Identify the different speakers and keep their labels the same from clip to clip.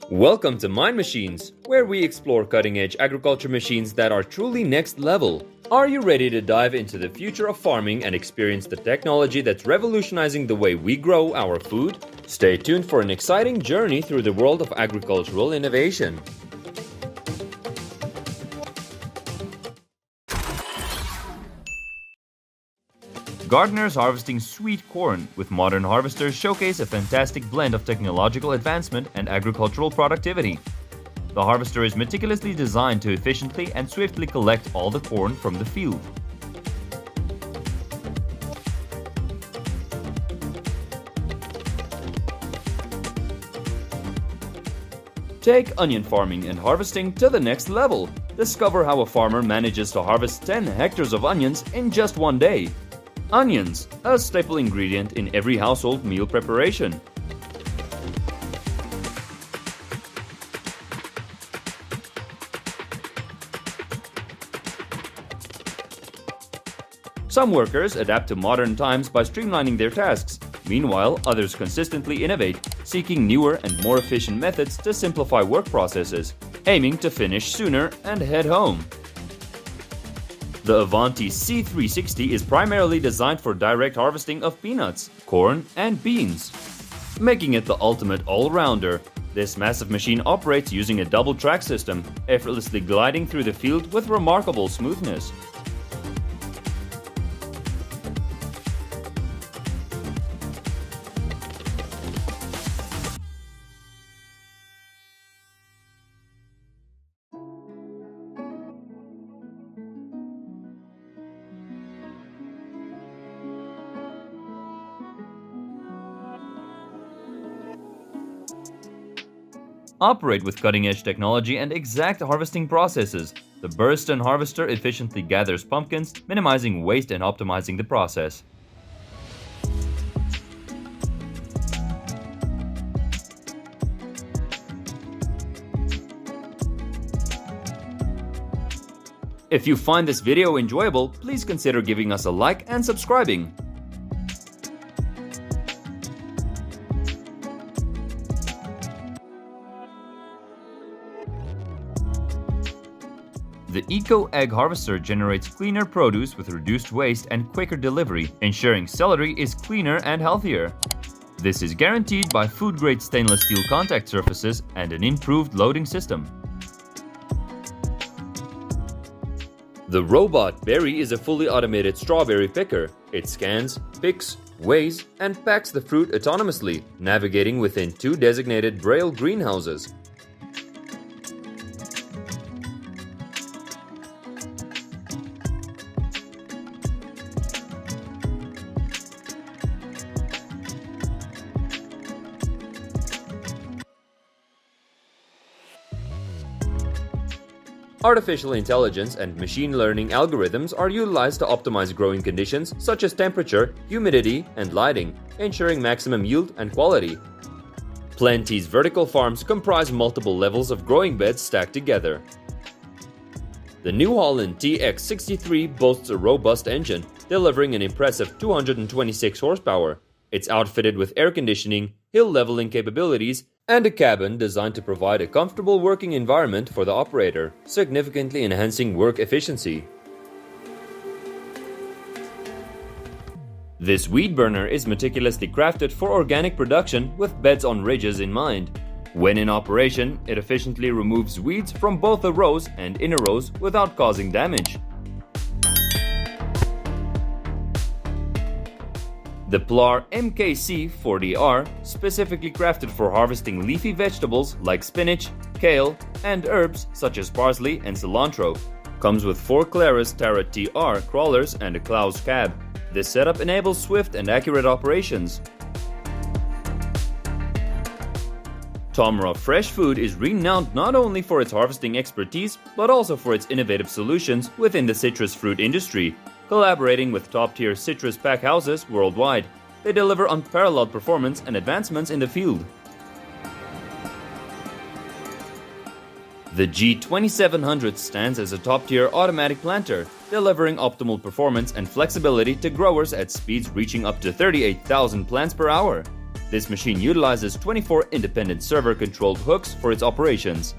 Speaker 1: Welcome to Mind Machines, where we explore cutting-edge agriculture machines that are truly next level. Are you ready to dive into the future of farming and experience the technology that's revolutionizing the way we grow our food? Stay tuned for an exciting journey through the world of agricultural innovation.
Speaker 2: Gardeners harvesting sweet corn with modern harvesters showcase a fantastic blend of technological advancement and agricultural productivity. The harvester is meticulously designed to efficiently and swiftly collect all the corn from the field. Take onion farming and harvesting to the next level. Discover how a farmer manages to harvest 10 hectares of onions in just one day. Onions, a staple ingredient in every household meal preparation. Some workers adapt to modern times by streamlining their tasks. Meanwhile, others consistently innovate, seeking newer and more efficient methods to simplify work processes, aiming to finish sooner and head home. The Avanti C360 is primarily designed for direct harvesting of peanuts, corn, and beans, making it the ultimate all-rounder. This massive machine operates using a double-track system, effortlessly gliding through the field with remarkable smoothness. Operate with cutting-edge technology and exact harvesting processes. The Burston harvester efficiently gathers pumpkins, minimizing waste and optimizing the process. If you find this video enjoyable, please consider giving us a like and subscribing. The Eco Egg Harvester generates cleaner produce with reduced waste and quicker delivery, ensuring celery is cleaner and healthier. This is guaranteed by food-grade stainless steel contact surfaces and an improved loading system.
Speaker 1: The Robot Berry is a fully automated strawberry picker. It scans, picks, weighs, and packs the fruit autonomously, navigating within 2 designated Braille greenhouses. Artificial intelligence and machine learning algorithms are utilized to optimize growing conditions such as temperature, humidity, and lighting, ensuring maximum yield and quality. Plenty's vertical farms comprise multiple levels of growing beds stacked together. The New Holland TX63 boasts a robust engine, delivering an impressive 226 horsepower. It's outfitted with air conditioning, hill leveling capabilities, and a cabin designed to provide a comfortable working environment for the operator, significantly enhancing work efficiency. This weed burner is meticulously crafted for organic production with beds on ridges in mind. When in operation, it efficiently removes weeds from both the rows and inner rows without causing damage. The Plar MKC40R, specifically crafted for harvesting leafy vegetables like spinach, kale, and herbs such as parsley and cilantro, comes with 4 Claris Terra TR crawlers and a Klaus cab. This setup enables swift and accurate operations. Tomra Fresh Food is renowned not only for its harvesting expertise, but also for its innovative solutions within the citrus fruit industry. Collaborating with top-tier citrus pack houses worldwide, they deliver unparalleled performance and advancements in the field. The G2700 stands as a top-tier automatic planter, delivering optimal performance and flexibility to growers at speeds reaching up to 38,000 plants per hour.
Speaker 2: This machine utilizes 24 independent server-controlled hooks for its operations.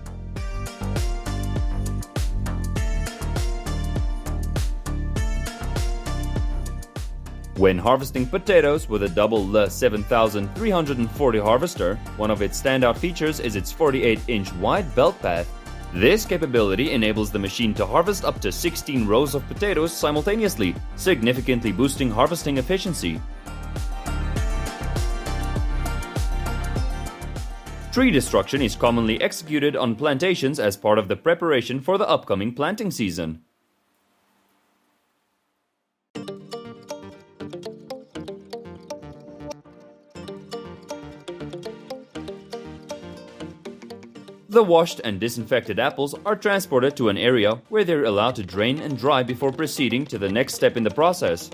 Speaker 2: When harvesting potatoes with a double Le 7340 harvester, one of its standout features is its 48-inch wide belt path. This capability enables the machine to harvest up to 16 rows of potatoes simultaneously, significantly boosting harvesting efficiency. Tree destruction is commonly executed on plantations as part of the preparation for the upcoming planting season. The washed and disinfected apples are transported to an area where they're allowed to drain and dry before proceeding to the next step in the process.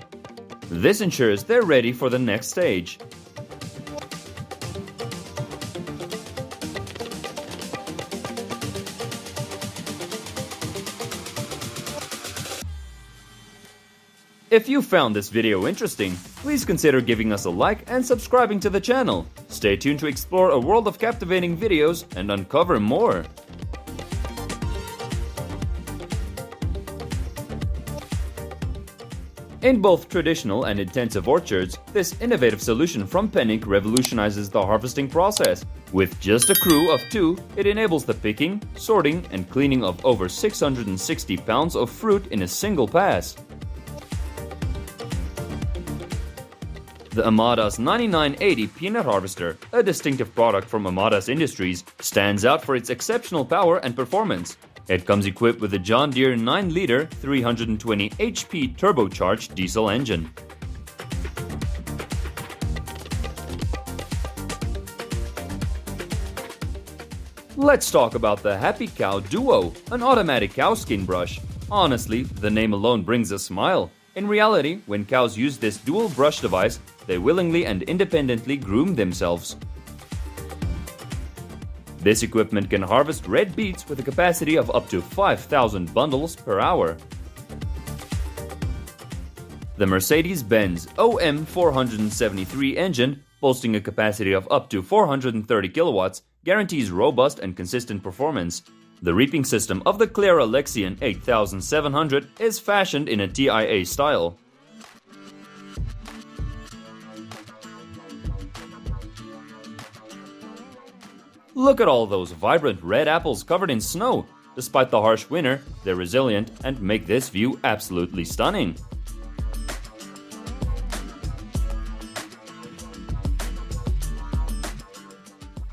Speaker 2: This ensures they're ready for the next stage. If you found this video interesting, please consider giving us a like and subscribing to the channel. Stay tuned to explore a world of captivating videos and uncover more. In both traditional and intensive orchards, this innovative solution from Pennick revolutionizes the harvesting process. With just a crew of 2, it enables the picking, sorting, and cleaning of over 660 pounds of fruit in a single pass. The Amadas 9980 Peanut Harvester, a distinctive product from Amadas Industries, stands out for its exceptional power and performance. It comes equipped with a John Deere 9-liter 320 HP turbocharged diesel engine. Let's talk about the Happy Cow Duo, an automatic cow skin brush. Honestly, the name alone brings a smile. In reality, when cows use this dual brush device, they willingly and independently groom themselves. This equipment can harvest red beets with a capacity of up to 5,000 bundles per hour. The Mercedes-Benz OM473 engine, boasting a capacity of up to 430 kilowatts, guarantees robust and consistent performance. The reaping system of the Clara Lexion 8700 is fashioned in a TIA style. Look at all those vibrant red apples covered in snow. Despite the harsh winter, they're resilient and make this view absolutely stunning.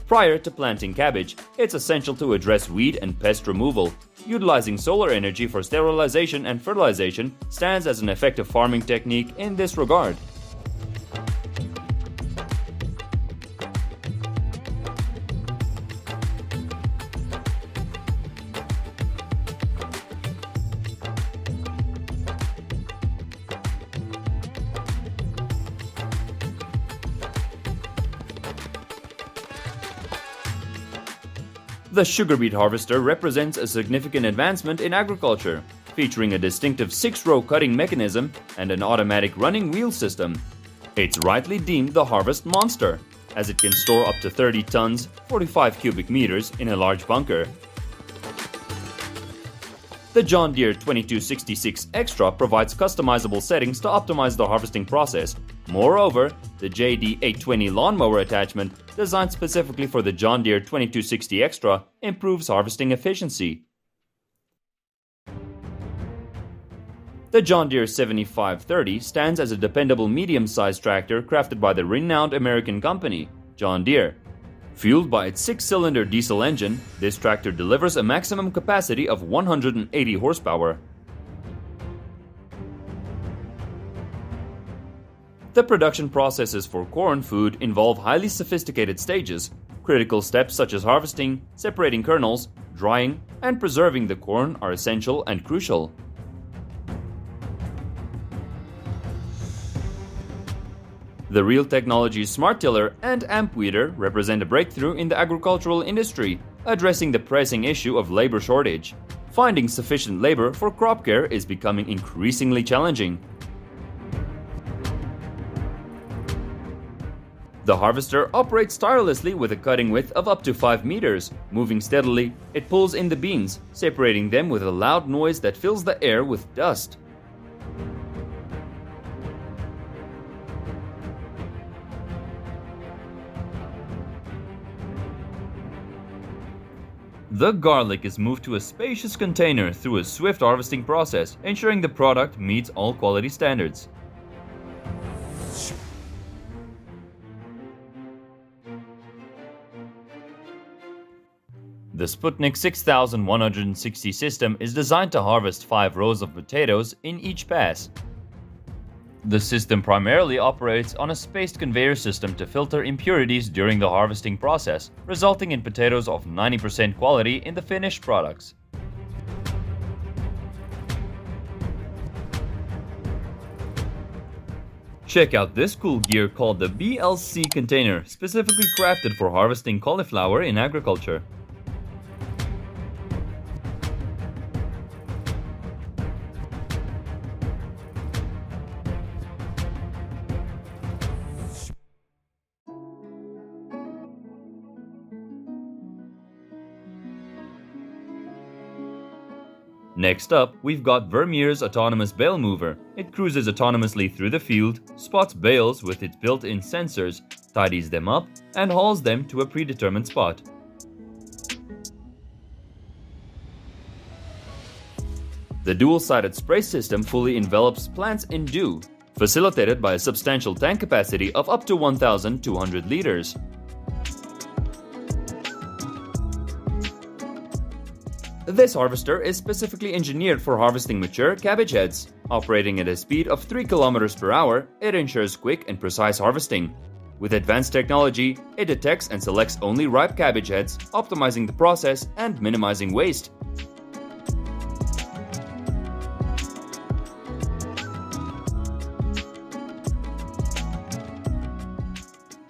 Speaker 2: Prior to planting cabbage, it's essential to address weed and pest removal. Utilizing solar energy for sterilization and fertilization stands as an effective farming technique in this regard. The sugar beet harvester represents a significant advancement in agriculture, featuring a distinctive 6-row cutting mechanism and an automatic running wheel system. It's rightly deemed the harvest monster, as it can store up to 30 tons, 45 cubic meters in a large bunker. The John Deere 2266 Extra provides customizable settings to optimize the harvesting process. Moreover, the JD 820 lawnmower attachment, designed specifically for the John Deere 2260 Extra, improves harvesting efficiency. The John Deere 7530 stands as a dependable medium-sized tractor crafted by the renowned American company, John Deere. Fueled by its 6-cylinder diesel engine, this tractor delivers a maximum capacity of 180 horsepower. The production processes for corn food involve highly sophisticated stages. Critical steps such as harvesting, separating kernels, drying, and preserving the corn are essential and crucial. The Real Technologies Smart Tiller and Amp Weeder represent a breakthrough in the agricultural industry, addressing the pressing issue of labor shortage. Finding sufficient labor for crop care is becoming increasingly challenging. The harvester operates tirelessly with a cutting width of up to 5 meters. Moving steadily, it pulls in the beans, separating them with a loud noise that fills the air with dust. The garlic is moved to a spacious container through a swift harvesting process, ensuring the product meets all quality standards. The Sputnik 6160 system is designed to harvest 5 rows of potatoes in each pass. The system primarily operates on a spaced conveyor system to filter impurities during the harvesting process, resulting in potatoes of 90% quality in the finished products. Check out this cool gear called the BLC container, specifically crafted for harvesting cauliflower in agriculture. Next up, we've got Vermeer's autonomous bale mover. It cruises autonomously through the field, spots bales with its built-in sensors, tidies them up, and hauls them to a predetermined spot. The dual-sided spray system fully envelops plants in dew, facilitated by a substantial tank capacity of up to 1,200 liters. This harvester is specifically engineered for harvesting mature cabbage heads. Operating at a speed of 3 km per hour, it ensures quick and precise harvesting. With advanced technology, it detects and selects only ripe cabbage heads, optimizing the process and minimizing waste.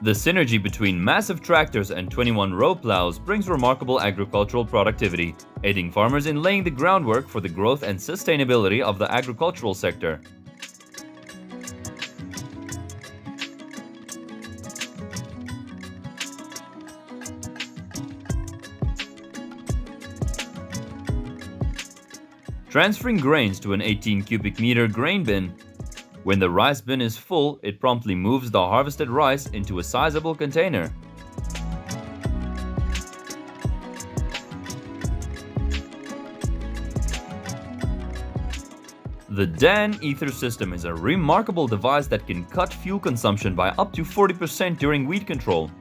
Speaker 2: The synergy between massive tractors and 21-row plows brings remarkable agricultural productivity, aiding farmers in laying the groundwork for the growth and sustainability of the agricultural sector. Transferring grains to an 18 cubic meter grain bin. When the rice bin is full, it promptly moves the harvested rice into a sizable container. The DAN ether system is a remarkable device that can cut fuel consumption by up to 40% during weed control.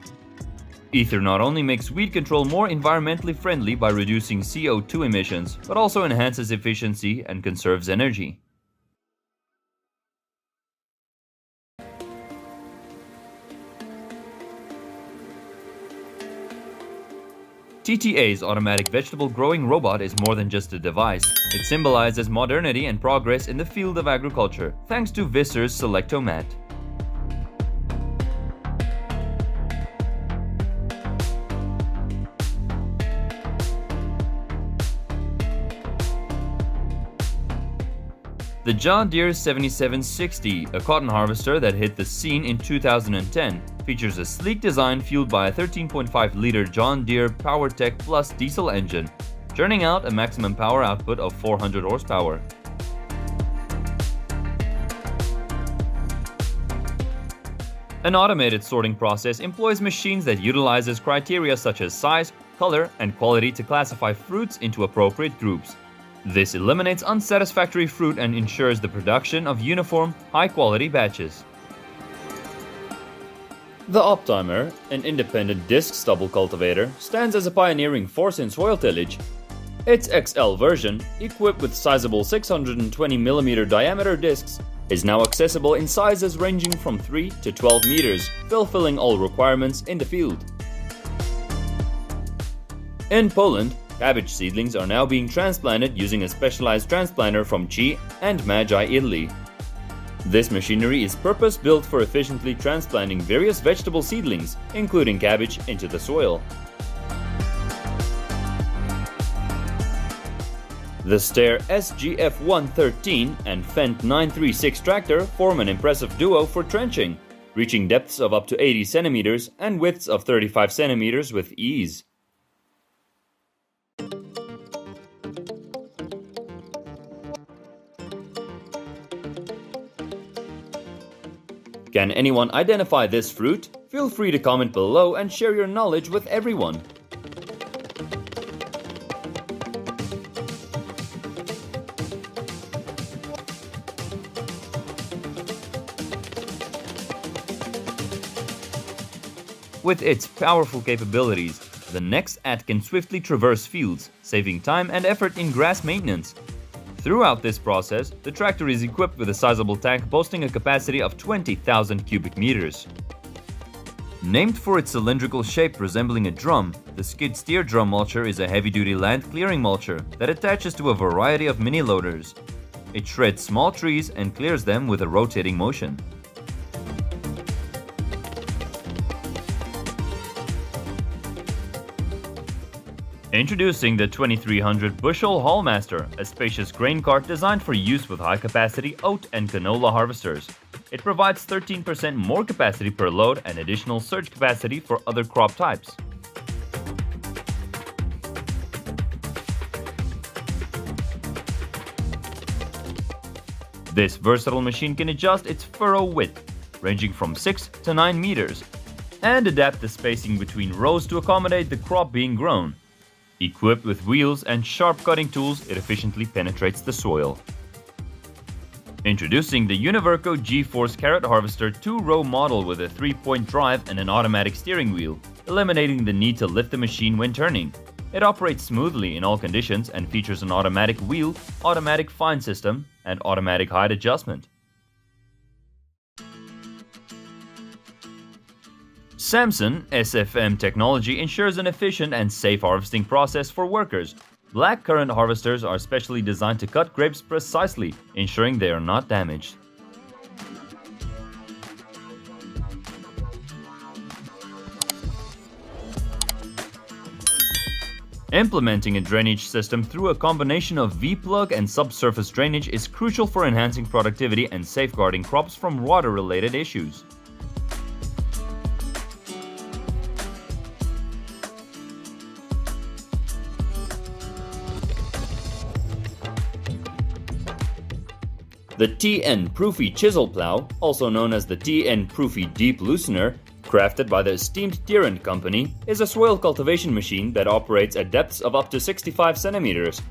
Speaker 2: Ether not only makes weed control more environmentally friendly by reducing CO2 emissions, but also enhances efficiency and conserves energy. TTA's automatic vegetable growing robot is more than just a device. It symbolizes modernity and progress in the field of agriculture, thanks to Visser's Selectomat. The John Deere 7760, a cotton harvester that hit the scene in 2010, features a sleek design fueled by a 13.5-liter John Deere PowerTech Plus diesel engine, churning out a maximum power output of 400 horsepower. An automated sorting process employs machines that utilizes criteria such as size, color, and quality to classify fruits into appropriate groups. This eliminates unsatisfactory fruit and ensures the production of uniform, high-quality batches. The Optimer, an independent disc stubble cultivator, stands as a pioneering force in soil tillage. Its XL version, equipped with sizable 620mm diameter discs, is now accessible in sizes ranging from 3 to 12 meters, fulfilling all requirements in the field. In Poland, cabbage seedlings are now being transplanted using a specialized transplanter from Chi and Magi, Italy. This machinery is purpose-built for efficiently transplanting various vegetable seedlings, including cabbage, into the soil. The Steyr SGF 113 and Fendt 936 tractor form an impressive duo for trenching. reaching depths of up to 80 centimeters and widths of 35 centimeters with ease. Can anyone identify this fruit? Feel free to comment below and share your knowledge with everyone. With its powerful capabilities, the next AT can swiftly traverse fields, saving time and effort in grass maintenance. Throughout this process, the tractor is equipped with a sizable tank boasting a capacity of 20,000 cubic meters. Named for its cylindrical shape resembling a drum, the skid steer drum mulcher is a heavy-duty land clearing mulcher that attaches to a variety of mini-loaders. It shreds small trees and clears them with a rotating motion. Introducing the 2300 Bushel Haulmaster, a spacious grain cart designed for use with high-capacity oat and canola harvesters. It provides 13% more capacity per load and additional surge capacity for other crop types. This versatile machine can adjust its furrow width, ranging from 6 to 9 meters, and adapt the spacing between rows to accommodate the crop being grown. Equipped with wheels and sharp cutting tools, it efficiently penetrates the soil. Introducing the Univerco G-Force Carrot Harvester 2-row model with a 3-point drive and an automatic steering wheel, eliminating the need to lift the machine when turning. It operates smoothly in all conditions and features an automatic wheel, automatic fine system, and automatic height adjustment. Samson SFM technology ensures an efficient and safe harvesting process for workers. Black currant harvesters are specially designed to cut grapes precisely, ensuring they are not damaged. Implementing a drainage system through a combination of V-plug and subsurface drainage is crucial for enhancing productivity and safeguarding crops from water-related issues. The TN Proofy Chisel Plow, also known as the TN Proofy Deep Loosener, crafted by the esteemed Tyrant Company, is a soil cultivation machine that operates at depths of up to 65 centimeters.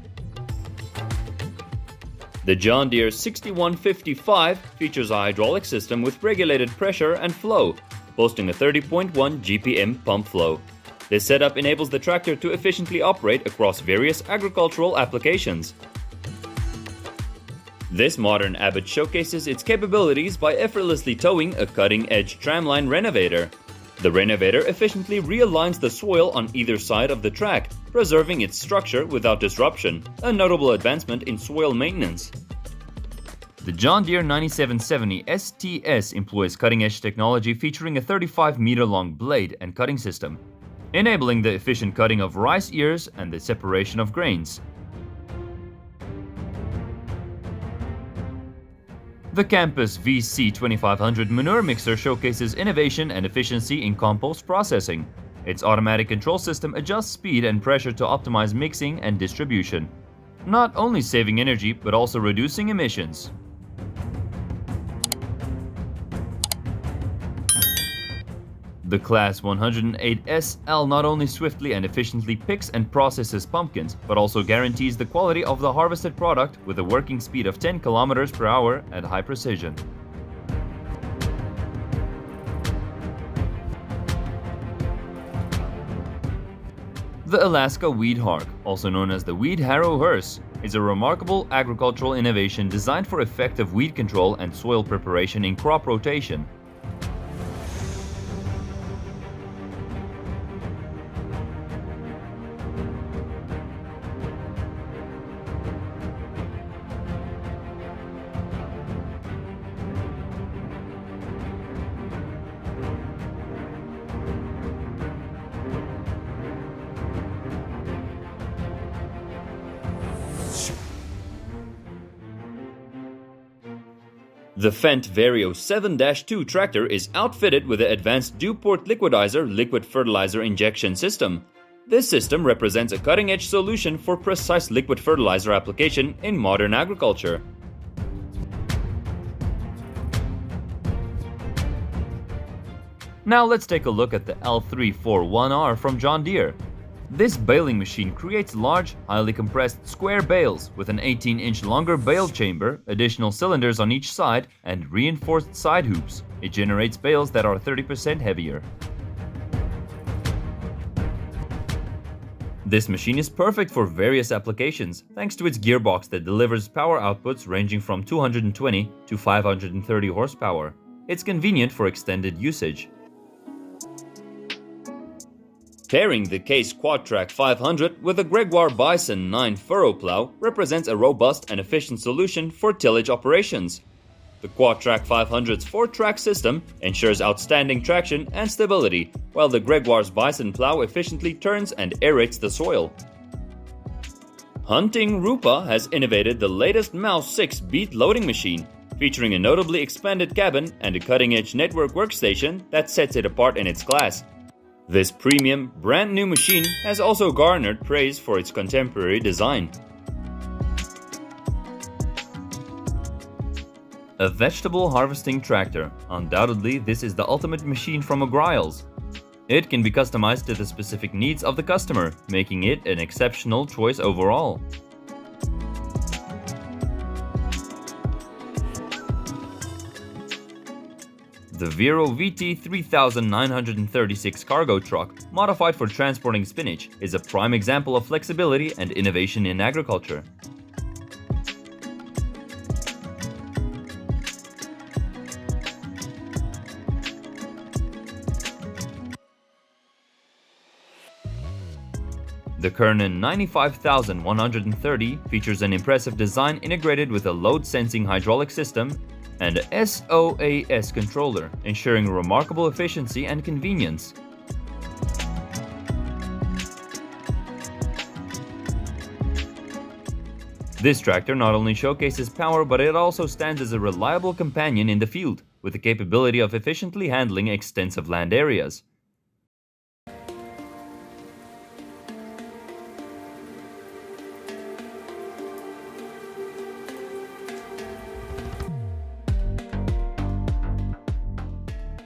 Speaker 2: The John Deere 6155 features a hydraulic system with regulated pressure and flow, boasting a 30.1 GPM pump flow. This setup enables the tractor to efficiently operate across various agricultural applications. This modern Abbott showcases its capabilities by effortlessly towing a cutting-edge tramline renovator. The renovator efficiently realigns the soil on either side of the track, preserving its structure without disruption, a notable advancement in soil maintenance. The John Deere 9770 STS employs cutting-edge technology featuring a 35-meter-long blade and cutting system, enabling the efficient cutting of rice ears and the separation of grains. The Campus VC2500 manure mixer showcases innovation and efficiency in compost processing. Its automatic control system adjusts speed and pressure to optimize mixing and distribution, not only saving energy but also reducing emissions. The Class 108SL not only swiftly and efficiently picks and processes pumpkins, but also guarantees the quality of the harvested product with a working speed of 10 km per hour at high precision. The Alaska Weed Hark, also known as the Weed Harrow Hearse, is a remarkable agricultural innovation designed for effective weed control and soil preparation in crop rotation. The Fendt Vario 7-2 tractor is outfitted with the advanced Dewport Liquidizer liquid fertilizer injection system. This system represents a cutting-edge solution for precise liquid fertilizer application in modern agriculture. Now let's take a look at the L341R from John Deere. This baling machine creates large, highly compressed square bales with an 18-inch longer bale chamber, additional cylinders on each side, and reinforced side hoops. It generates bales that are 30% heavier. This machine is perfect for various applications thanks to its gearbox that delivers power outputs ranging from 220 to 530 horsepower. It's convenient for extended usage. Pairing the Case Quadtrac 500 with the Gregoire Bison 9 furrow plow represents a robust and efficient solution for tillage operations. The Quadtrac 500's 4-track system ensures outstanding traction and stability, while the Gregoire's Bison plow efficiently turns and aerates the soil. Hunting Rupa has innovated the latest Mouse 6 beet loading machine, featuring a notably expanded cabin and a cutting-edge network workstation that sets it apart in its class. This premium, brand new machine has also garnered praise for its contemporary design. A vegetable harvesting tractor. Undoubtedly, this is the ultimate machine from Agri-tech. It can be customized to the specific needs of the customer, making it an exceptional choice overall. The Vero VT 3936 cargo truck, modified for transporting spinach, is a prime example of flexibility and innovation in agriculture. The Kernan 95130 features an impressive design integrated with a load-sensing hydraulic system and a SOAS controller, ensuring remarkable efficiency and convenience. This tractor not only showcases power, but it also stands as a reliable companion in the field, with the capability of efficiently handling extensive land areas.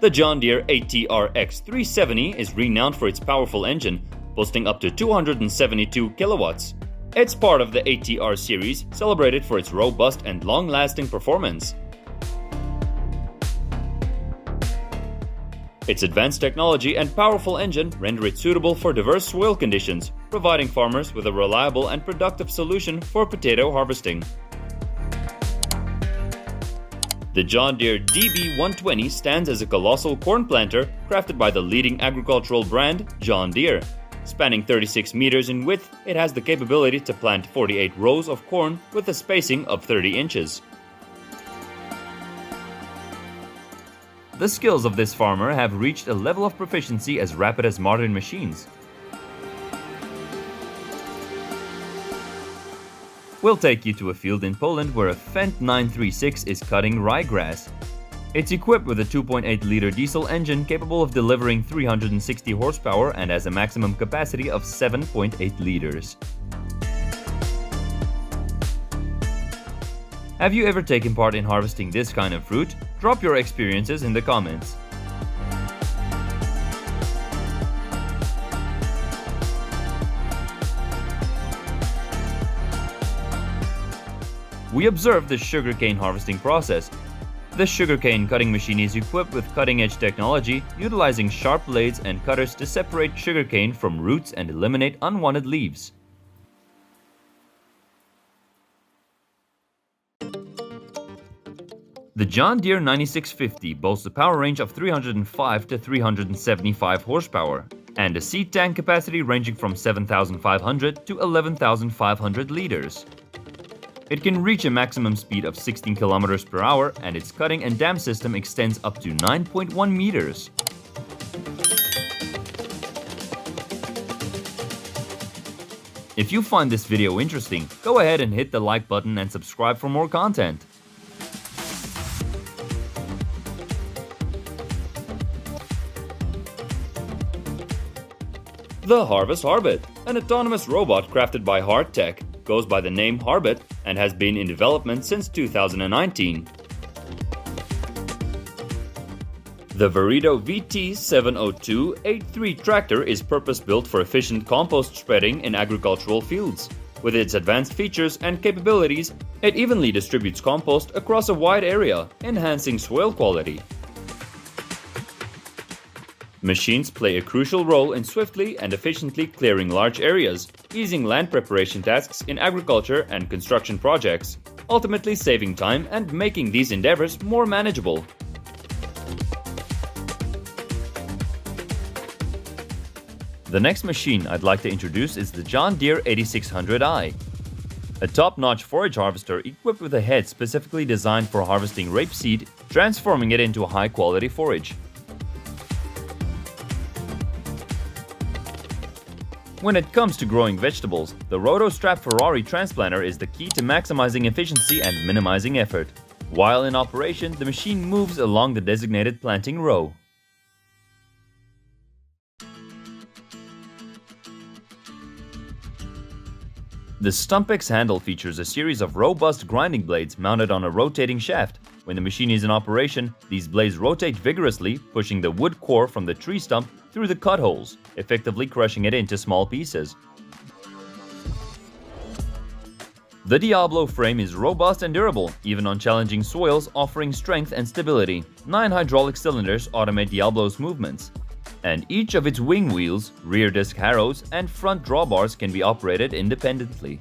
Speaker 2: The John Deere ATR-X 370 is renowned for its powerful engine, boasting up to 272 kilowatts. It's part of the ATR series, celebrated for its robust and long-lasting performance. Its advanced technology and powerful engine render it suitable for diverse soil conditions, providing farmers with a reliable and productive solution for potato harvesting. The John Deere DB120 stands as a colossal corn planter crafted by the leading agricultural brand, John Deere. Spanning 36 meters in width, it has the capability to plant 48 rows of corn with a spacing of 30 inches. The skills of this farmer have reached a level of proficiency as rapid as modern machines. We'll take you to a field in Poland where a Fendt 936 is cutting ryegrass. It's equipped with a 2.8-liter diesel engine capable of delivering 360 horsepower and has a maximum capacity of 7.8 liters. Have you ever taken part in harvesting this kind of fruit? Drop your experiences in the comments. We observed the sugarcane harvesting process. The sugarcane cutting machine is equipped with cutting-edge technology, utilizing sharp blades and cutters to separate sugarcane from roots and eliminate unwanted leaves. The John Deere 9650 boasts a power range of 305 to 375 horsepower and a seat tank capacity ranging from 7,500 to 11,500 liters. It can reach a maximum speed of 16 km per hour, and its cutting and dam system extends up to 9.1 meters. If you find this video interesting, go ahead and hit the like button and subscribe for more content. The Harvest Harbit, an autonomous robot crafted by agri-tech, goes by the name Harbit and has been in development since 2019. The Veredo VT70283 tractor is purpose-built for efficient compost spreading in agricultural fields. With its advanced features and capabilities, it evenly distributes compost across a wide area, enhancing soil quality. Machines play a crucial role in swiftly and efficiently clearing large areas, easing land preparation tasks in agriculture and construction projects, ultimately saving time and making these endeavors more manageable. The next machine I'd like to introduce is the John Deere 8600i. A top-notch forage harvester equipped with a head specifically designed for harvesting rapeseed, transforming it into a high-quality forage. When it comes to growing vegetables, the Rotostrap Ferrari transplanter is the key to maximizing efficiency and minimizing effort. While in operation, the machine moves along the designated planting row. The Stumpex handle features a series of robust grinding blades mounted on a rotating shaft. When the machine is in operation, these blades rotate vigorously, pushing the wood core from the tree stump through the cut holes, effectively crushing it into small pieces. The Diablo frame is robust and durable, even on challenging soils, offering strength and stability. 9 hydraulic cylinders automate Diablo's movements, and each of its wing wheels, rear disc harrows, and front drawbars can be operated independently.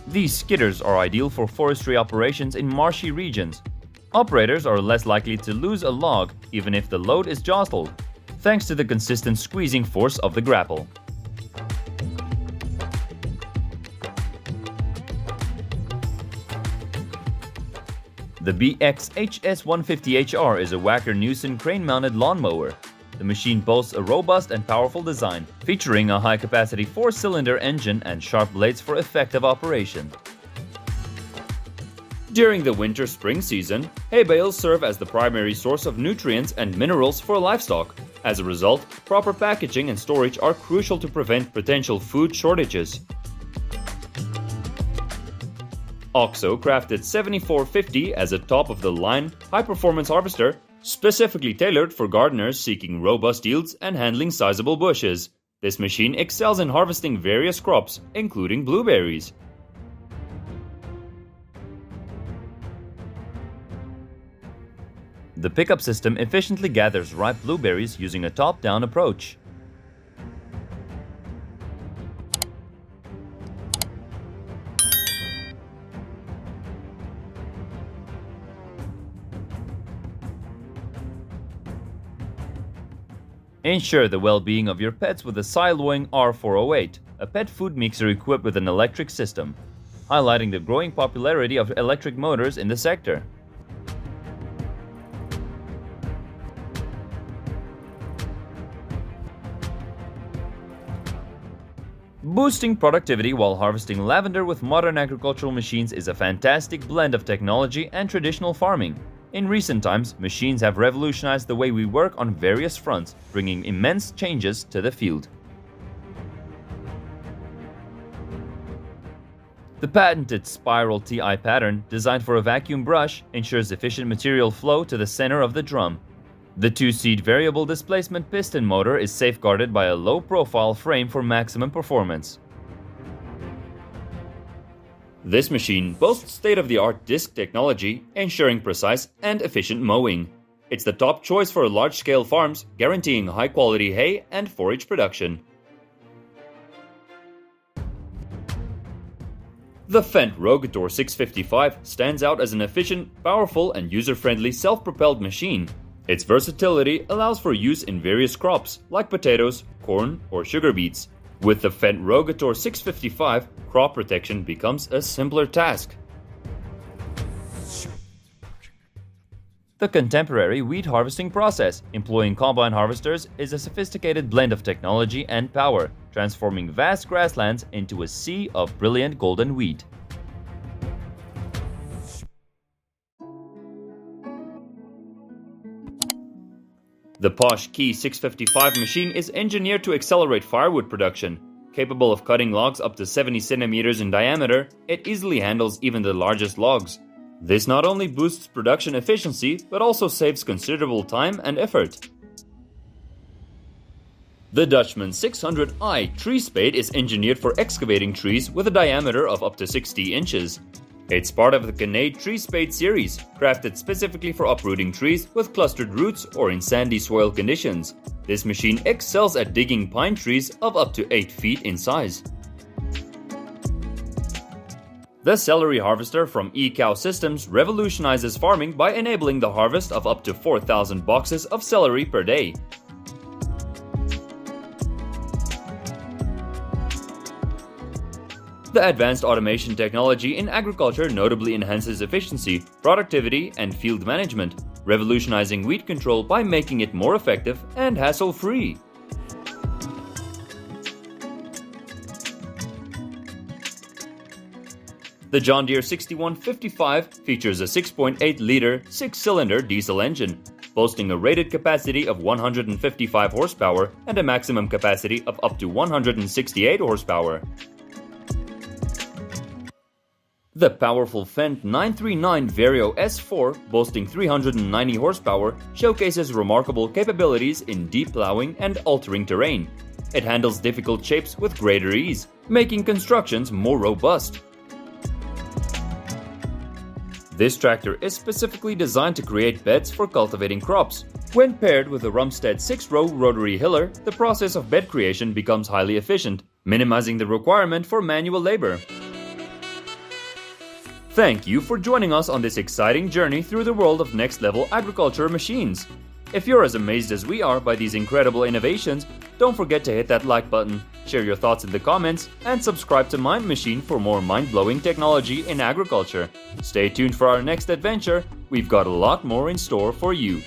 Speaker 2: These skidders are ideal for forestry operations in marshy regions. Operators are less likely to lose a log even if the load is jostled, thanks to the consistent squeezing force of the grapple. The BX HS150HR is a Wacker-Neuson crane-mounted lawnmower. The machine boasts a robust and powerful design, featuring a high-capacity 4-cylinder engine and sharp blades for effective operation. During the winter-spring season, hay bales serve as the primary source of nutrients and minerals for livestock. As a result, proper packaging and storage are crucial to prevent potential food shortages. OXO crafted 7450 as a top-of-the-line, high-performance harvester, specifically tailored for gardeners seeking robust yields and handling sizable bushes. This machine excels in harvesting various crops, including blueberries. The pickup system efficiently gathers ripe blueberries using a top-down approach. Ensure the well-being of your pets with the Siloing R408, a pet food mixer equipped with an electric system, highlighting the growing popularity of electric motors in the sector. Boosting productivity while harvesting lavender with modern agricultural machines is a fantastic blend of technology and traditional farming. In recent times, machines have revolutionized the way we work on various fronts, bringing immense changes to the field. The patented spiral TI pattern, designed for a vacuum brush, ensures efficient material flow to the center of the drum. The 2-seat variable displacement piston motor is safeguarded by a low-profile frame for maximum performance. This machine boasts state-of-the-art disc technology, ensuring precise and efficient mowing. It's the top choice for large-scale farms, guaranteeing high-quality hay and forage production. The Fendt Rogator 655 stands out as an efficient, powerful, and user-friendly self-propelled machine. Its versatility allows for use in various crops, like potatoes, corn, or sugar beets. With the Fendt Rogator 655, crop protection becomes a simpler task. The contemporary wheat harvesting process, employing combine harvesters, is a sophisticated blend of technology and power, transforming vast grasslands into a sea of brilliant golden wheat. The Posh Key 655 machine is engineered to accelerate firewood production. Capable of cutting logs up to 70 centimeters in diameter, it easily handles even the largest logs. This not only boosts production efficiency, but also saves considerable time and effort. The Dutchman 600i tree spade is engineered for excavating trees with a diameter of up to 60 inches. It's part of the Canade tree spade series, crafted specifically for uprooting trees with clustered roots or in sandy soil conditions. This machine excels at digging pine trees of up to 8 feet in size. The celery harvester from eCow Systems revolutionizes farming by enabling the harvest of up to 4,000 boxes of celery per day. The advanced automation technology in agriculture notably enhances efficiency, productivity, and field management, revolutionizing weed control by making it more effective and hassle-free. The John Deere 6155 features a 6.8-liter, 6-cylinder diesel engine, boasting a rated capacity of 155 horsepower and a maximum capacity of up to 168 horsepower. The powerful Fendt 939 Vario S4, boasting 390 horsepower, showcases remarkable capabilities in deep plowing and altering terrain. It handles difficult shapes with greater ease, making constructions more robust. This tractor is specifically designed to create beds for cultivating crops. When paired with a Rumstead 6-row rotary hiller, the process of bed creation becomes highly efficient, minimizing the requirement for manual labor. Thank you for joining us on this exciting journey through the world of next-level agriculture machines. If you're as amazed as we are by these incredible innovations, don't forget to hit that like button, share your thoughts in the comments, and subscribe to Mind Machine for more mind-blowing technology in agriculture. Stay tuned for our next adventure. We've got a lot more in store for you.